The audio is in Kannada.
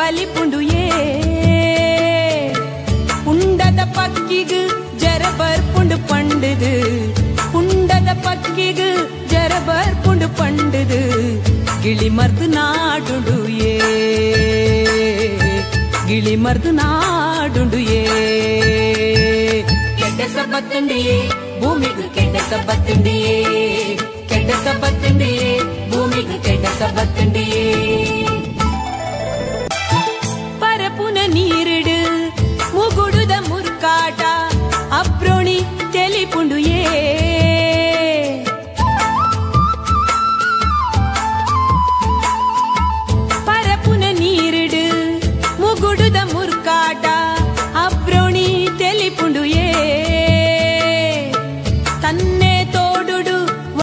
ಕಲಿಪುಂಡುಯೇ ಉಂಡದ ಪಕ್ಕಿಗು ಜರಬರ್ ಪುಂಡು ಪಂಡುದು ಉಂಡದ ಪಕ್ಕಿಗು ಜರಬರ್ ಪುಂಡು ಪಂಡುದು ಗಿಳಿ ಮರ್ದು ನಾಡುಂಡುಯೇ ಗಿಳಿ ಮರ್ದು ನಾಡುಂಡುಯೇ ಕೆಡ್ಡ ಸಬ್ಬತ್ತುಂಡಿಯೇ ಭೂಮಿಗೂ ಕೆಡ್ಡ ಸಬ್ಬತ್ತುಂಡಿಯೇ ಕೆಡ್ಡ ಸಬ್ಬತ್ತುಂಡಿಯೇ ಭೂಮಿಗೂ ಕೆಡ್ಡ ಸಬ್ಬತ್ತುಂಡಿಯೇ